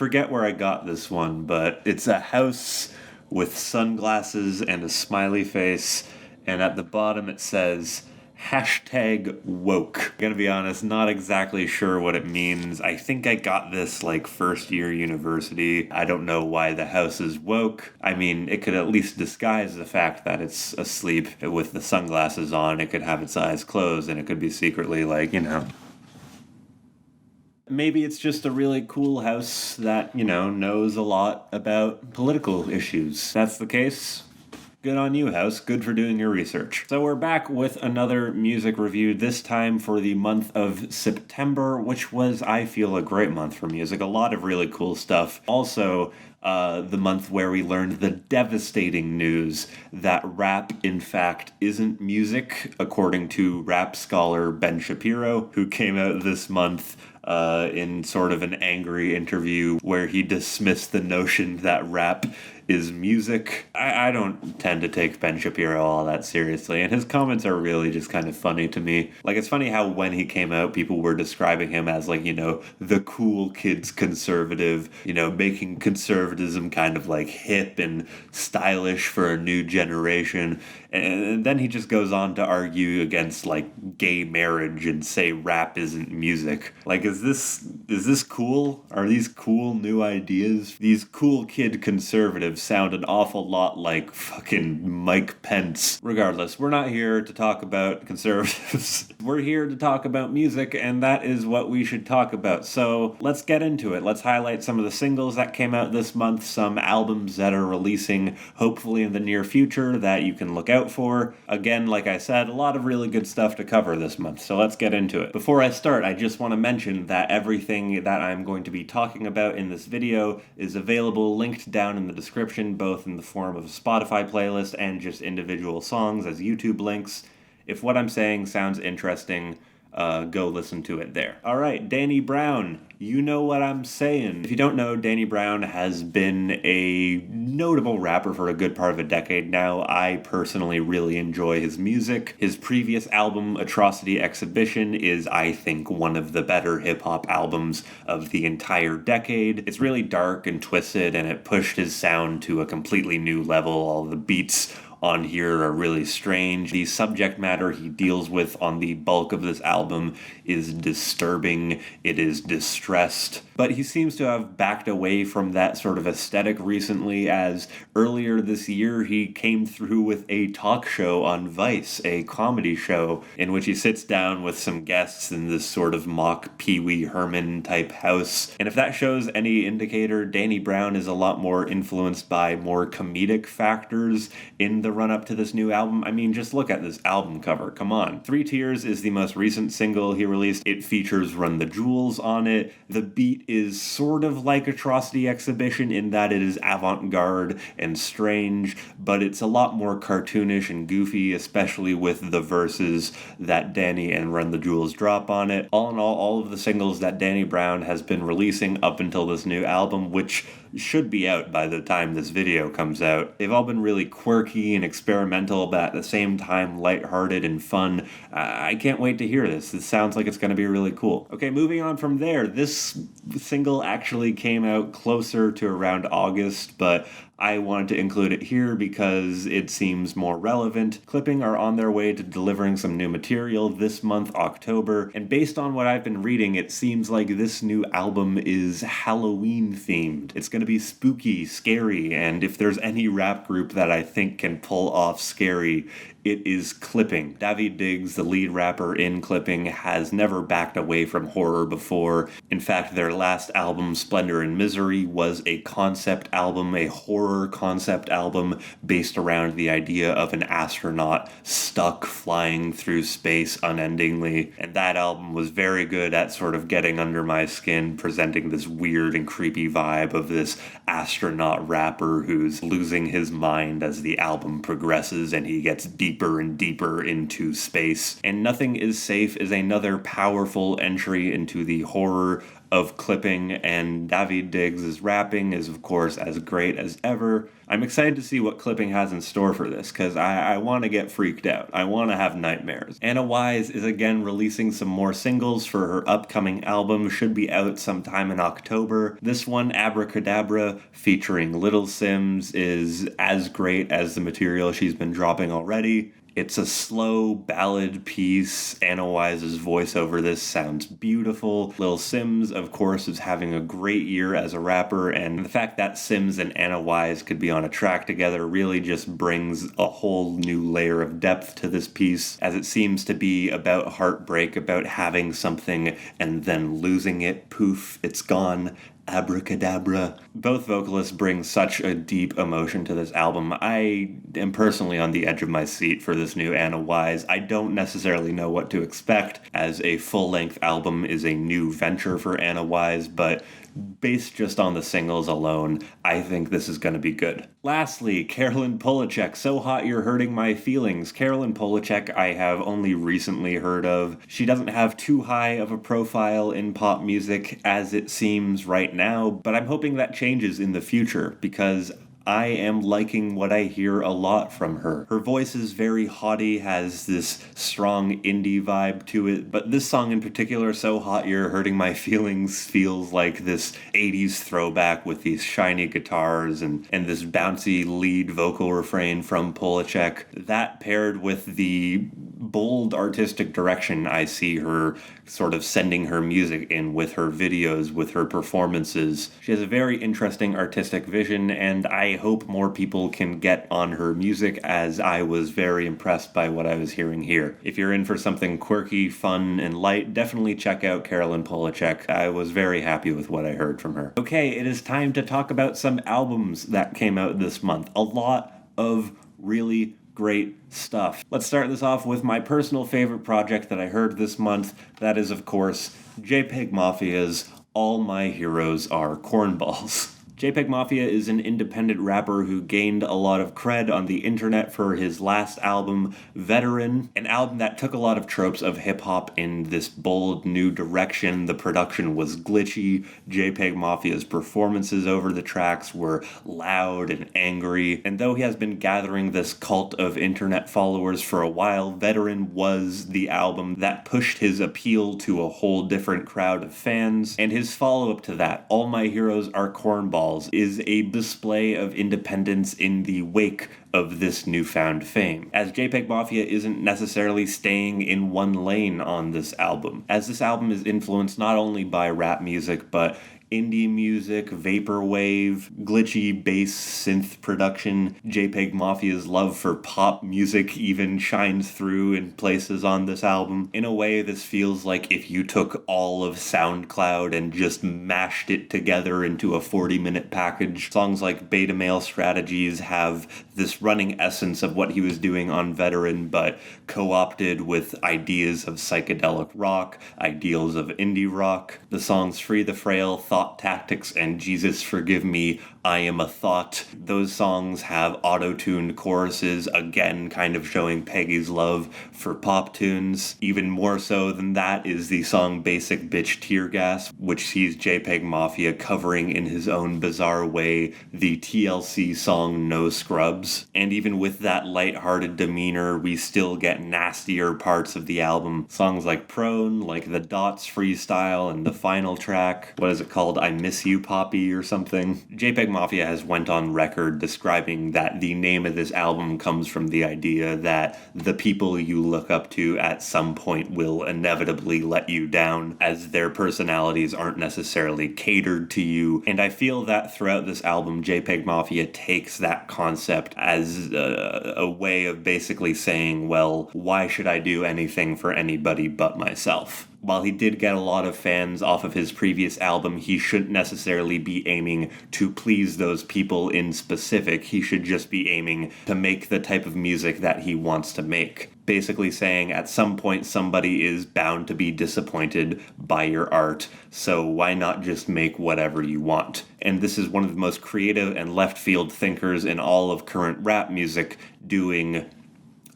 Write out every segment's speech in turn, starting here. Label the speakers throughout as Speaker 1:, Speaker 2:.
Speaker 1: forget where I got this one, but it's a house with sunglasses and a smiley face, and at the bottom it says #woke. Gonna be honest, not exactly sure what it means. I think I got this like first year university. I don't know why the house is woke. I mean, it could at least disguise the fact that it's asleep with the sunglasses on. It could have its eyes closed and it could be secretly like, maybe it's just a really cool house that, knows a lot about political issues. If that's the case, good on you, house. Good for doing your research. So we're back with another music review, this time for the month of September, which was, I feel, a great month for music. A lot of really cool stuff. Also, the month where we learned the devastating news that rap, in fact, isn't music, according to rap scholar Ben Shapiro, who came out this month in sort of an angry interview where he dismissed the notion that rap is music. I don't tend to take Ben Shapiro all that seriously, and his comments are really just kind of funny to me. Like, it's funny how when he came out, people were describing him as, like, the cool kids conservative, making conservatism kind of, like, hip and stylish for a new generation. And then he just goes on to argue against, like, gay marriage and say rap isn't music. Like, is this cool? Are these cool new ideas? These cool kid conservatives sound an awful lot like fucking Mike Pence. Regardless, we're not here to talk about conservatives. We're here to talk about music, and that is what we should talk about. So let's get into it. Let's highlight some of the singles that came out this month, some albums that are releasing hopefully in the near future that you can look out for. Again, like I said, a lot of really good stuff to cover this month, so let's get into it. Before I start, I just want to mention that everything that I'm going to be talking about in this video is available linked down in the description, both in the form of a Spotify playlist and just individual songs as YouTube links. If what I'm saying sounds interesting, go listen to it there. Alright, Danny Brown. You know what I'm saying. If you don't know, Danny Brown has been a notable rapper for a good part of a decade now. I personally really enjoy his music. His previous album, Atrocity Exhibition, is, I think, one of the better hip-hop albums of the entire decade. It's really dark and twisted, and it pushed his sound to a completely new level. All the beats on here are really strange. The subject matter he deals with on the bulk of this album is disturbing. It is distressed. But he seems to have backed away from that sort of aesthetic recently, as earlier this year he came through with a talk show on Vice, a comedy show, in which he sits down with some guests in this sort of mock Pee Wee Herman type house. And if that shows any indicator, Danny Brown is a lot more influenced by more comedic factors in the run-up to this new album. I mean, just look at this album cover, come on. 3 Tears is the most recent single he released. It features Run the Jewels on it. The beat is sort of like Atrocity Exhibition in that it is avant-garde and strange, but it's a lot more cartoonish and goofy, especially with the verses that Danny and Run the Jewels drop on it. All in all of the singles that Danny Brown has been releasing up until this new album, which should be out by the time this video comes out, they've all been really quirky and experimental, but at the same time lighthearted and fun. I can't wait to hear this. This sounds like it's going to be really cool. Okay, moving on from there, this single actually came out closer to around August, but I wanted to include it here because it seems more relevant. Clipping are on their way to delivering some new material this month, October, and based on what I've been reading, it seems like this new album is Halloween themed. It's going to be spooky, scary, and if there's any rap group that I think can pull off scary, it is Clipping. Daveed Diggs, the lead rapper in Clipping, has never backed away from horror before. In fact, their last album, Splendor and Misery, was a concept album, a horror concept album based around the idea of an astronaut stuck flying through space unendingly. And that album was very good at sort of getting under my skin, presenting this weird and creepy vibe of this astronaut rapper who's losing his mind as the album progresses and he gets deeper and deeper into space. And Nothing Is Safe is another powerful entry into the horror of clipping, and Daveed Diggs' rapping is, of course, as great as ever. I'm excited to see what clipping has in store for this, because I want to get freaked out. I want to have nightmares. Anna Wise is again releasing some more singles for her upcoming album, should be out sometime in October. This one, Abracadabra, featuring Little Sims, is as great as the material she's been dropping already. It's a slow ballad piece. Anna Wise's voice over this sounds beautiful. Lil Sims, of course, is having a great year as a rapper, and the fact that Sims and Anna Wise could be on a track together really just brings a whole new layer of depth to this piece, as it seems to be about heartbreak, about having something and then losing it. Poof, it's gone. Abracadabra. Both vocalists bring such a deep emotion to this album. I am personally on the edge of my seat for this new Anna Wise. I don't necessarily know what to expect, as a full-length album is a new venture for Anna Wise, but based just on the singles alone, I think this is going to be good. Lastly, Polo Check, So Hot You're Hurting My Feelings. Polo Check I have only recently heard of. She doesn't have too high of a profile in pop music as it seems right now, but I'm hoping that changes in the future, because I am liking what I hear a lot from her. Her voice is very haughty, has this strong indie vibe to it, but this song in particular, So Hot You're Hurting My Feelings, feels like this 80s throwback with these shiny guitars and this bouncy lead vocal refrain from Polo Check. That paired with the bold artistic direction I see her sort of sending her music in with her videos, with her performances. She has a very interesting artistic vision, and I hope more people can get on her music, as I was very impressed by what I was hearing here. If you're in for something quirky, fun, and light, definitely check out Polo Check. I was very happy with what I heard from her. Okay, it is time to talk about some albums that came out this month. A lot of really great stuff. Let's start this off with my personal favorite project that I heard this month. That is, of course, Jpegmafia's All My Heroes Are Cornballs. Jpegmafia is an independent rapper who gained a lot of cred on the internet for his last album, Veteran, an album that took a lot of tropes of hip-hop in this bold new direction. The production was glitchy. Jpegmafia's performances over the tracks were loud and angry, and though he has been gathering this cult of internet followers for a while, Veteran was the album that pushed his appeal to a whole different crowd of fans, and his follow-up to that, All My Heroes Are Cornballs, is a display of independence in the wake of this newfound fame, as Jpegmafia isn't necessarily staying in one lane on this album, as this album is influenced not only by rap music, but indie music, vaporwave, glitchy bass synth production. Jpegmafia's love for pop music even shines through in places on this album. In a way, this feels like if you took all of SoundCloud and just mashed it together into a 40-minute package. Songs like Beta Male Strategies have this running essence of what he was doing on Veteran, but co-opted with ideas of psychedelic rock, ideals of indie rock. The songs Free the Frail, Thought Tactics, and Jesus Forgive Me, I Am a Thought. Those songs have auto-tuned choruses, again kind of showing Peggy's love for pop tunes. Even more so than that is the song Basic Bitch Tear Gas, which sees Jpegmafia covering in his own bizarre way the TLC song No Scrubs. And even with that lighthearted demeanor, we still get nastier parts of the album. Songs like Prone, like the Dots freestyle, and the final track, what is it called, I Miss You Poppy or something. Jpegmafia has went on record describing that the name of this album comes from the idea that the people you look up to at some point will inevitably let you down, as their personalities aren't necessarily catered to you. And I feel that throughout this album, Jpegmafia takes that concept as a way of basically saying, well, why should I do anything for anybody but myself? While he did get a lot of fans off of his previous album, he shouldn't necessarily be aiming to please those people in specific. He should just be aiming to make the type of music that he wants to make. Basically saying at some point somebody is bound to be disappointed by your art, so why not just make whatever you want? And this is one of the most creative and left field thinkers in all of current rap music, doing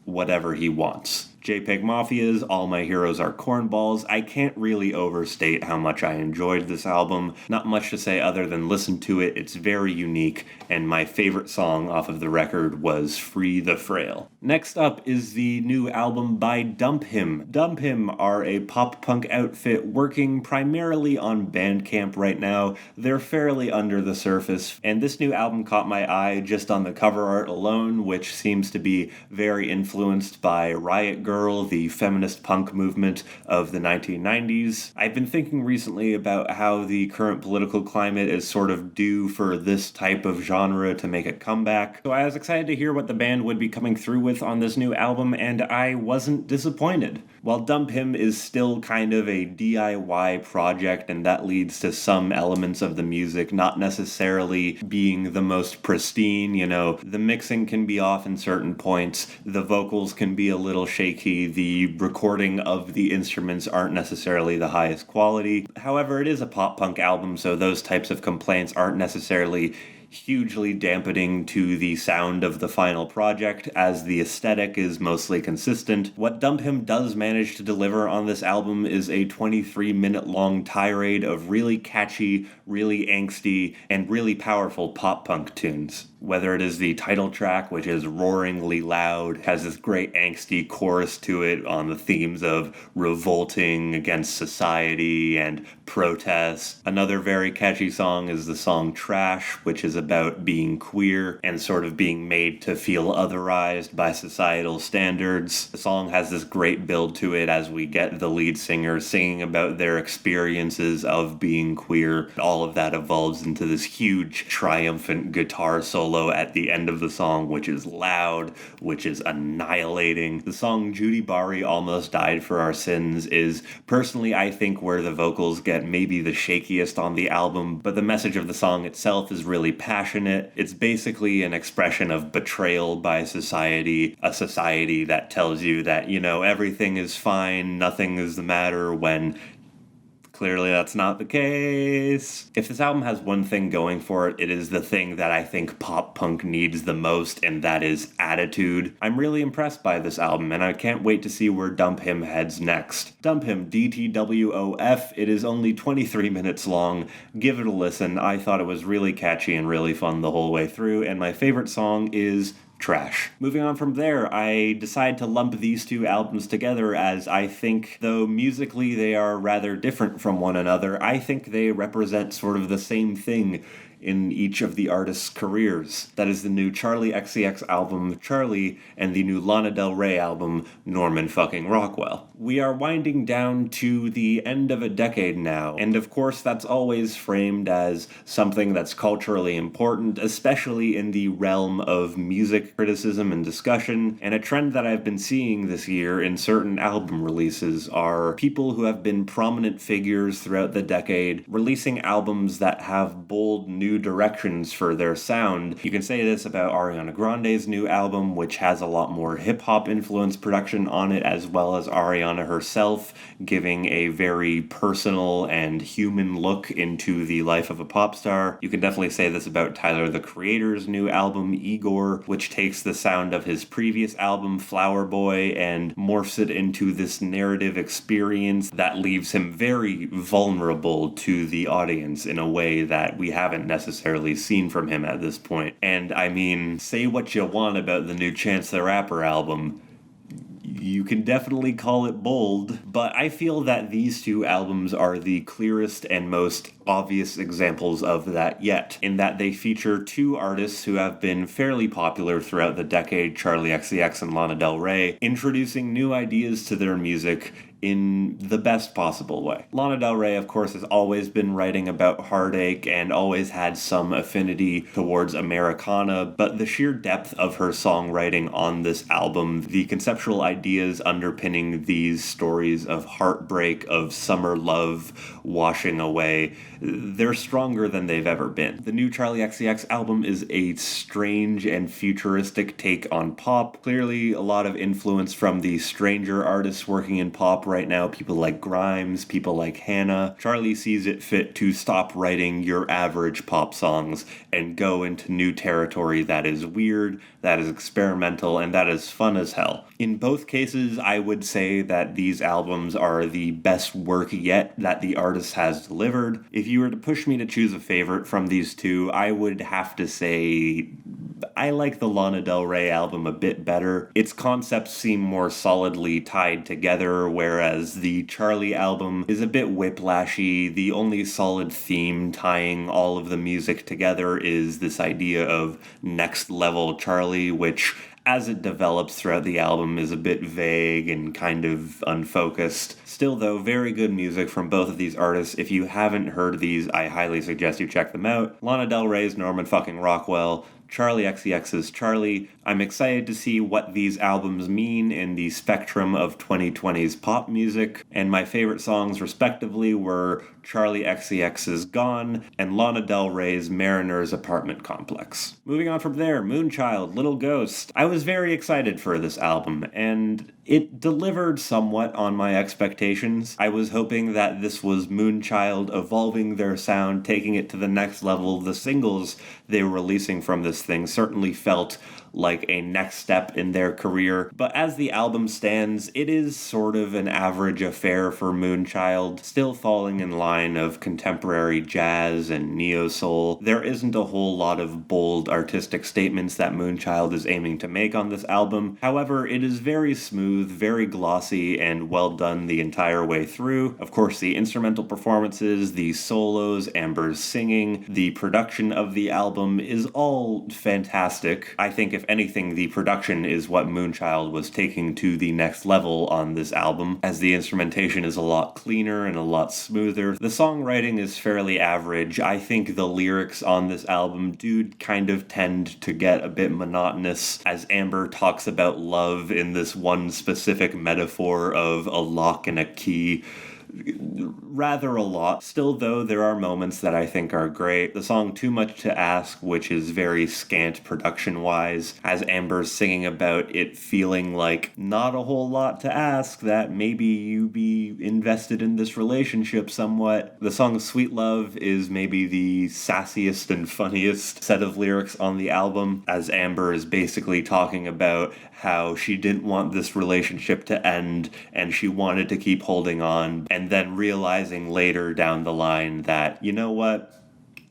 Speaker 1: whatever he wants. Jpegmafia's All My Heroes Are Cornballs. I can't really overstate how much I enjoyed this album. Not much to say other than listen to it. It's very unique, and my favorite song off of the record was Free the Frail. Next up is the new album by Dump Him. Dump Him are a pop-punk outfit working primarily on Bandcamp right now. They're fairly under the surface, and this new album caught my eye just on the cover art alone, which seems to be very influenced by Riot Grrrl, the feminist punk movement of the 1990s. I've been thinking recently about how the current political climate is sort of due for this type of genre to make a comeback, so I was excited to hear what the band would be coming through with on this new album, and I wasn't disappointed. While Dump Him is still kind of a DIY project, and that leads to some elements of the music not necessarily being the most pristine, the mixing can be off in certain points, the vocals can be a little shaky, the recording of the instruments aren't necessarily the highest quality. However, it is a pop-punk album, so those types of complaints aren't necessarily hugely dampening to the sound of the final project, as the aesthetic is mostly consistent. What Dump Him does manage to deliver on this album is a 23-minute-long tirade of really catchy, really angsty, and really powerful pop-punk tunes. Whether it is the title track, which is roaringly loud, has this great angsty chorus to it on the themes of revolting against society and protest. Another very catchy song is the song Trash, which is about being queer and sort of being made to feel otherized by societal standards. The song has this great build to it as we get the lead singer singing about their experiences of being queer. All of that evolves into this huge triumphant guitar solo at the end of the song, which is loud, which is annihilating. The song Judy Bari Almost Died for Our Sins is personally, I think, where the vocals get maybe the shakiest on the album, but the message of the song itself is really passionate. It's basically an expression of betrayal by society, a society that tells you that, everything is fine, nothing is the matter, when clearly that's not the case. If this album has one thing going for it, it is the thing that I think pop punk needs the most, and that is attitude. I'm really impressed by this album, and I can't wait to see where Dump Him heads next. Dump Him, DTWOF. It is only 23 minutes long. Give it a listen. I thought it was really catchy and really fun the whole way through, and my favorite song is Trash. Moving on from there, I decided to lump these two albums together as I think, though musically they are rather different from one another, I think they represent sort of the same thing in each of the artists' careers. That is the new Charli XCX album, Charli, and the new Lana Del Rey album, Norman fucking Rockwell. We are winding down to the end of a decade now, and of course that's always framed as something that's culturally important, especially in the realm of music criticism and discussion, and a trend that I've been seeing this year in certain album releases are people who have been prominent figures throughout the decade releasing albums that have bold new directions for their sound. You can say this about Ariana Grande's new album, which has a lot more hip-hop influence production on it, as well as Ariana herself giving a very personal and human look into the life of a pop star. You can definitely say this about Tyler, the Creator's new album, Igor, which takes the sound of his previous album, Flower Boy, and morphs it into this narrative experience that leaves him very vulnerable to the audience in a way that we haven't necessarily seen from him at this point. And I mean, say what you want about the new Chance the Rapper album, you can definitely call it bold, but I feel that these two albums are the clearest and most obvious examples of that yet, in that they feature two artists who have been fairly popular throughout the decade, Charli XCX and Lana Del Rey, introducing new ideas to their music in the best possible way. Lana Del Rey, of course, has always been writing about heartache and always had some affinity towards Americana, but the sheer depth of her songwriting on this album, the conceptual ideas underpinning these stories of heartbreak, of summer love washing away, they're stronger than they've ever been. The new Charli XCX album is a strange and futuristic take on pop. Clearly a lot of influence from the stranger artists working in pop right right now, people like Grimes, people like Hannah, Charli sees it fit to stop writing your average pop songs and go into new territory that is weird, that is experimental, and that is fun as hell. In both cases, I would say that these albums are the best work yet that the artist has delivered. If you were to push me to choose a favorite from these two, I would have to say I like the Lana Del Rey album a bit better. Its concepts seem more solidly tied together, whereas the Charli album is a bit whiplashy. The only solid theme tying all of the music together is this idea of next level Charli, which as it develops throughout the album is a bit vague and kind of unfocused. Still though, very good music from both of these artists. If you haven't heard these, I highly suggest you check them out. Lana Del Rey's Norman fucking Rockwell, Charli XCX's Charli. I'm excited to see what these albums mean in the spectrum of 2020's pop music, and my favorite songs respectively were Charli XCX's Gone and Lana Del Rey's Mariner's Apartment Complex. Moving on from there, Moonchild, Little Ghost. I was very excited for this album, and it delivered somewhat on my expectations. I was hoping that this was Moonchild evolving their sound, taking it to the next level. The singles they were releasing from this thing certainly felt like a next step in their career, but as the album stands, it is sort of an average affair for Moonchild, still falling in line of contemporary jazz and neo-soul. There isn't a whole lot of bold artistic statements that Moonchild is aiming to make on this album. However, it is very smooth, very glossy, and well done the entire way through. Of course, the instrumental performances, the solos, Amber's singing, the production of the album is all fantastic. I think if anything, the production is what Moonchild was taking to the next level on this album, as the instrumentation is a lot cleaner and a lot smoother. The songwriting is fairly average. I think the lyrics on this album do kind of tend to get a bit monotonous, as Amber talks about love in this one specific metaphor of a lock and a key rather a lot. Still though, there are moments that I think are great. The song Too Much to Ask, which is very scant production wise, as Amber's singing about it feeling like not a whole lot to ask, that maybe you be invested in this relationship somewhat. The song Sweet Love is maybe the sassiest and funniest set of lyrics on the album, as Amber is basically talking about how she didn't want this relationship to end and she wanted to keep holding on, and then realizing later down the line that, you know what,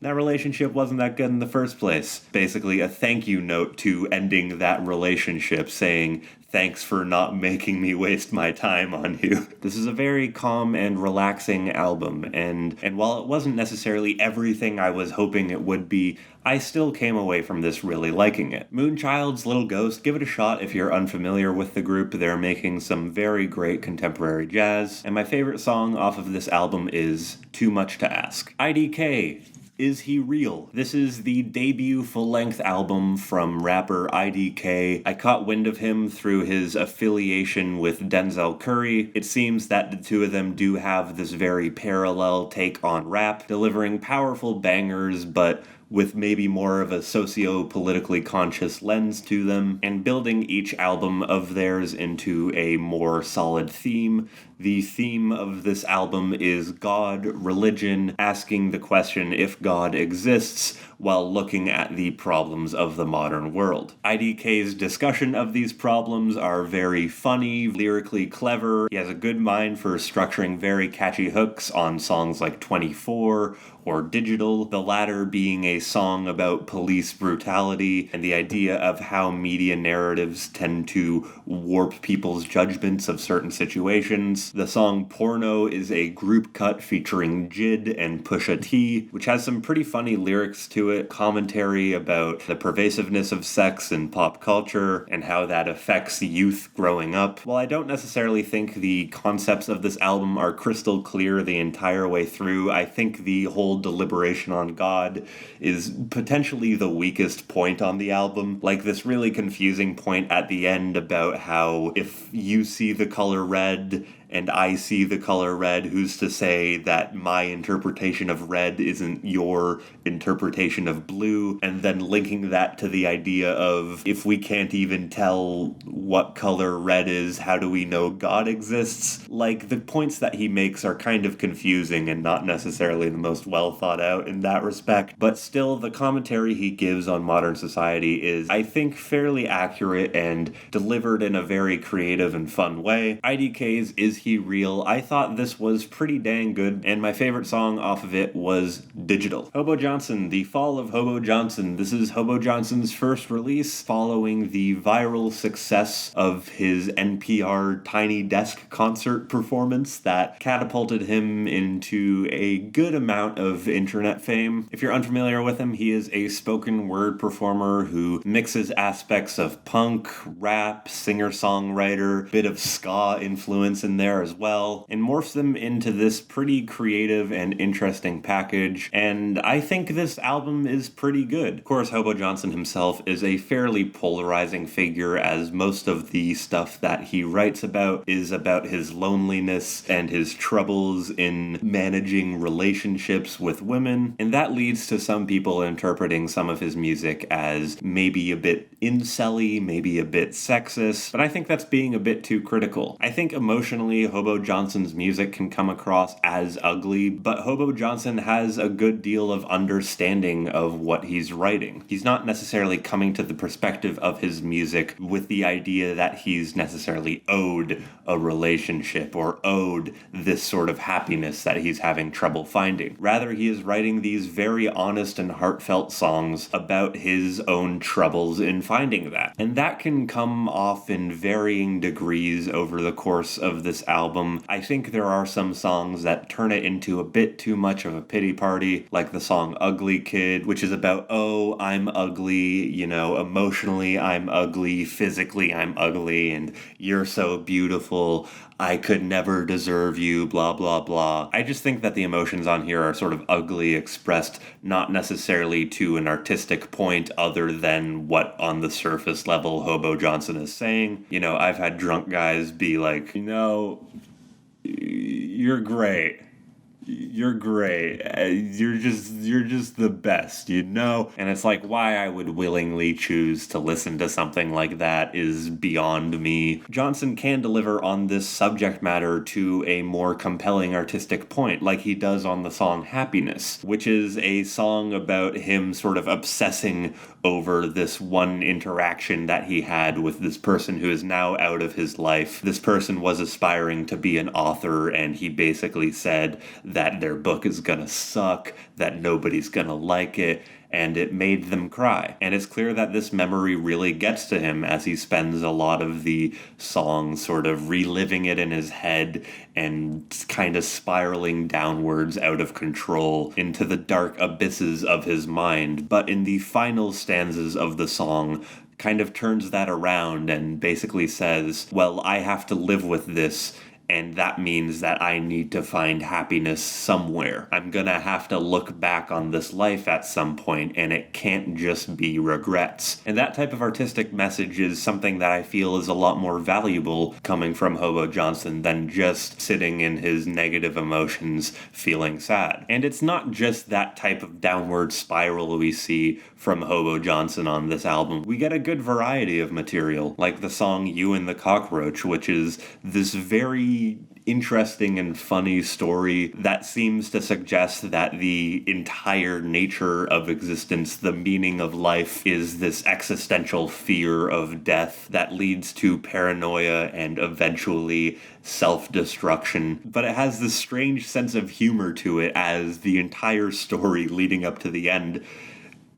Speaker 1: that relationship wasn't that good in the first place. Basically a thank you note to ending that relationship, saying, thanks for not making me waste my time on you. This is a very calm and relaxing album, and while it wasn't necessarily everything I was hoping it would be, I still came away from this really liking it. Moonchild's Little Ghost, give it a shot if you're unfamiliar with the group. They're making some very great contemporary jazz, and my favorite song off of this album is Too Much to Ask. IDK, Is He Real? This is the debut full-length album from rapper IDK. I caught wind of him through his affiliation with Denzel Curry. It seems that the two of them do have this very parallel take on rap, delivering powerful bangers, but with maybe more of a socio-politically conscious lens to them, and building each album of theirs into a more solid theme. The theme of this album is God, religion, asking the question if God exists, while looking at the problems of the modern world. IDK's discussion of these problems are very funny, lyrically clever. He has a good mind for structuring very catchy hooks on songs like 24 or Digital, the latter being a song about police brutality and the idea of how media narratives tend to warp people's judgments of certain situations. The song Porno is a group cut featuring Jid and Pusha T, which has some pretty funny lyrics to it, commentary about the pervasiveness of sex in pop culture and how that affects youth growing up. While I don't necessarily think the concepts of this album are crystal clear the entire way through, I think the whole deliberation on God is potentially the weakest point on the album. Like this really confusing point at the end about how if you see the color red and I see the color red. Who's to say that my interpretation of red isn't your interpretation of blue? And then linking that to the idea of, if we can't even tell what color red is, how do we know God exists? Like, the points that he makes are kind of confusing and not necessarily the most well thought out in that respect, but still the commentary he gives on modern society is, I think, fairly accurate and delivered in a very creative and fun way. IDK's Is He Real? I thought this was pretty dang good, and my favorite song off of it was Digital. Hobo Johnson, The Fall of Hobo Johnson. This is Hobo Johnson's first release following the viral success of his NPR Tiny Desk concert performance that catapulted him into a good amount of internet fame. If you're unfamiliar with him, he is a spoken word performer who mixes aspects of punk, rap, singer-songwriter, bit of ska influence in there as well, and morphs them into this pretty creative and interesting package, and I think this album is pretty good. Of course, Hobo Johnson himself is a fairly polarizing figure, as most of the stuff that he writes about is about his loneliness and his troubles in managing relationships with women, and that leads to some people interpreting some of his music as maybe a bit incel-y, maybe a bit sexist, but I think that's being a bit too critical. I think emotionally, Hobo Johnson's music can come across as ugly, but Hobo Johnson has a good deal of understanding of what he's writing. He's not necessarily coming to the perspective of his music with the idea that he's necessarily owed a relationship or owed this sort of happiness that he's having trouble finding. Rather, he is writing these very honest and heartfelt songs about his own troubles in finding that. And that can come off in varying degrees over the course of this album. I think there are some songs that turn it into a bit too much of a pity party, like the song Ugly Kid, which is about, oh, I'm ugly, you know, emotionally I'm ugly, physically I'm ugly, and you're so beautiful, I could never deserve you, blah, blah, blah. I just think that the emotions on here are sort of ugly, expressed not necessarily to an artistic point other than what on the surface level Hobo Johnson is saying. You know, I've had drunk guys be like, you know, you're great. You're great. You're just the best, you know? And it's like, why I would willingly choose to listen to something like that is beyond me. Johnson can deliver on this subject matter to a more compelling artistic point, like he does on the song Happiness, which is a song about him sort of obsessing over this one interaction that he had with this person who is now out of his life. This person was aspiring to be an author, and he basically said that their book is gonna suck, that nobody's gonna like it, and it made them cry. And it's clear that this memory really gets to him as he spends a lot of the song sort of reliving it in his head and kind of spiraling downwards out of control into the dark abysses of his mind. But in the final stanzas of the song, kind of turns that around and basically says, well, I have to live with this, and that means that I need to find happiness somewhere. I'm gonna have to look back on this life at some point, and it can't just be regrets. And that type of artistic message is something that I feel is a lot more valuable coming from Hobo Johnson than just sitting in his negative emotions feeling sad. And it's not just that type of downward spiral we see from Hobo Johnson on this album. We get a good variety of material, like the song You and the Cockroach, which is this very interesting and funny story that seems to suggest that the entire nature of existence, the meaning of life, is this existential fear of death that leads to paranoia and eventually self-destruction. But it has this strange sense of humor to it, as the entire story leading up to the end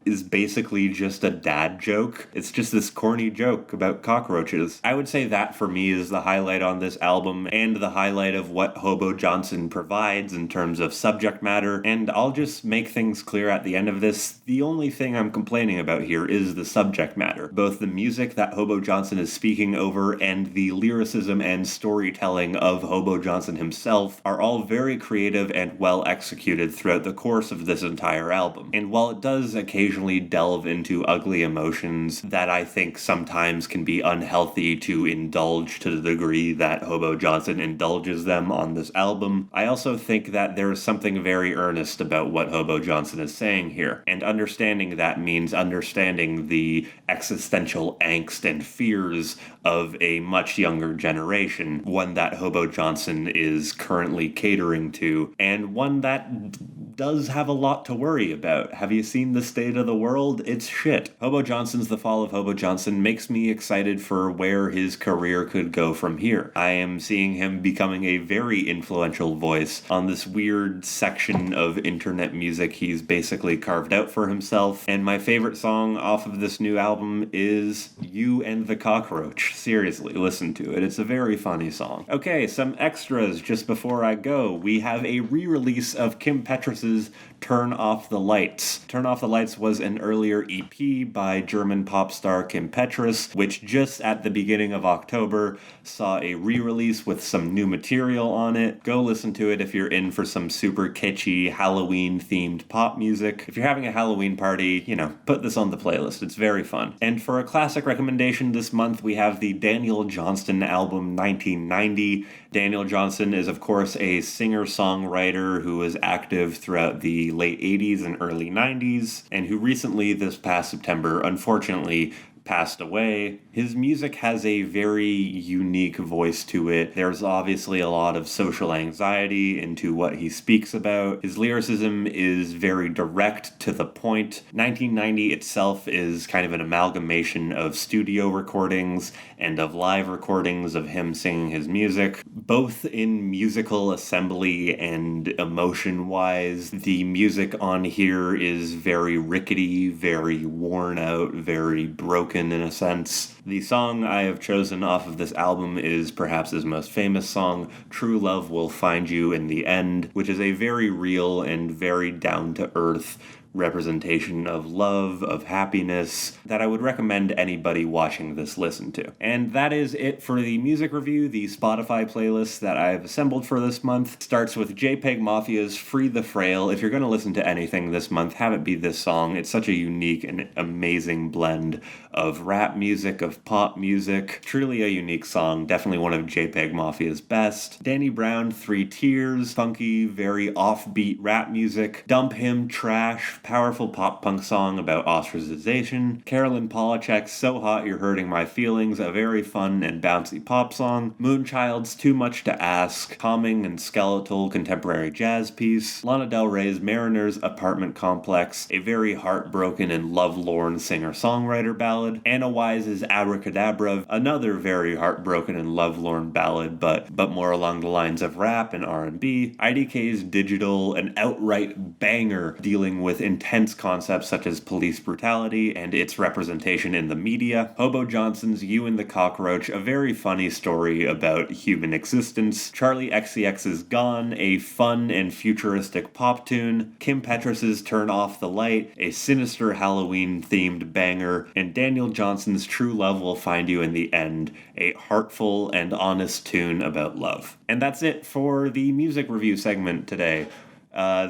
Speaker 1: is basically just a dad joke. It's just this corny joke about cockroaches. I would say that for me is the highlight on this album and the highlight of what Hobo Johnson provides in terms of subject matter. And I'll just make things clear at the end of this. The only thing I'm complaining about here is the subject matter. Both the music that Hobo Johnson is speaking over and the lyricism and storytelling of Hobo Johnson himself are all very creative and well executed throughout the course of this entire album. And while it does occasionally occasionally delve into ugly emotions that I think sometimes can be unhealthy to indulge to the degree that Hobo Johnson indulges them on this album. I also think that there's something very earnest about what Hobo Johnson is saying here, and understanding that means understanding the existential angst and fears of a much younger generation, one that Hobo Johnson is currently catering to, and one that does have a lot to worry about. Have you seen the state of the world? It's shit. Hobo Johnson's The Fall of Hobo Johnson makes me excited for where his career could go from here. I am seeing him becoming a very influential voice on this weird section of internet music he's basically carved out for himself, and my favorite song off of this new album is You and the Cockroach. Seriously, listen to it. It's a very funny song. Okay, some extras just before I go. We have a re-release of Kim Petrus's Turn Off the Lights. Turn Off the Lights was an earlier EP by German pop star Kim Petrus, which just at the beginning of October saw a re-release with some new material on it. Go listen to it if you're in for some super kitschy Halloween-themed pop music. If you're having a Halloween party, put this on the playlist. It's very fun. And for a classic recommendation this month, we have the Daniel Johnston album 1990. Daniel Johnston is, of course, a singer-songwriter who was active throughout the late 80s and early 90s, and who recently, this past September, unfortunately, passed away. His music has a very unique voice to it. There's obviously a lot of social anxiety into what he speaks about. His lyricism is very direct to the point. 1990 itself is kind of an amalgamation of studio recordings and of live recordings of him singing his music, both in musical assembly and emotion-wise. The music on here is very rickety, very worn out, very broken in a sense. The song I have chosen off of this album is perhaps his most famous song, True Love Will Find You in the End, which is a very real and very down-to-earth representation of love, of happiness, that I would recommend anybody watching this listen to. And that is it for the music review. The Spotify playlist that I've assembled for this month starts with Jpegmafia's Free the Frail. If you're going to listen to anything this month, have it be this song. It's such a unique and amazing blend of rap music, of pop music. Truly a unique song, definitely one of Jpegmafia's best. Danny Brown, Three Tears, funky, very offbeat rap music. Dump Him, Trash, powerful pop-punk song about ostracization. Carolyn Polo Check, So Hot You're Hurting My Feelings, a very fun and bouncy pop song. Moonchild's Too Much to Ask, calming and skeletal contemporary jazz piece. Lana Del Rey's Mariner's Apartment Complex, a very heartbroken and lovelorn singer-songwriter ballad. Anna Wise's Abracadabra, another very heartbroken and lovelorn ballad, but more along the lines of rap and R&B. IDK's Digital, an outright banger dealing with intense concepts such as police brutality and its representation in the media. Hobo Johnson's You and the Cockroach, a very funny story about human existence. Charli XCX's Gone, a fun and futuristic pop tune. Kim Petrus's Turn Off the Light, a sinister Halloween-themed banger. And Daniel Johnson's True Love Will Find You in the End, a heartful and honest tune about love. And that's it for the music review segment today.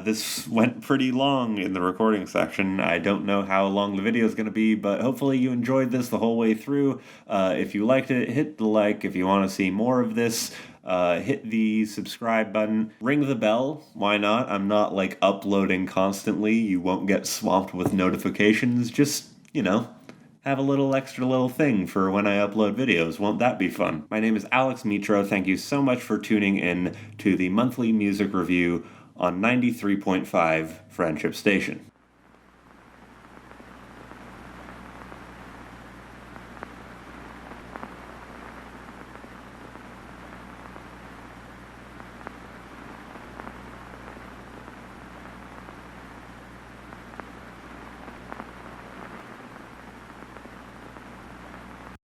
Speaker 1: This went pretty long in the recording section. I don't know how long the video is going to be, but hopefully you enjoyed this the whole way through. If you liked it, hit the like. If you want to see more of this, hit the subscribe button. Ring the bell. Why not? I'm not uploading constantly. You won't get swamped with notifications. Just, have a little extra little thing for when I upload videos. Won't that be fun? My name is Alex Mitro. Thank you so much for tuning in to the monthly music review on 93.5 Friendship Station.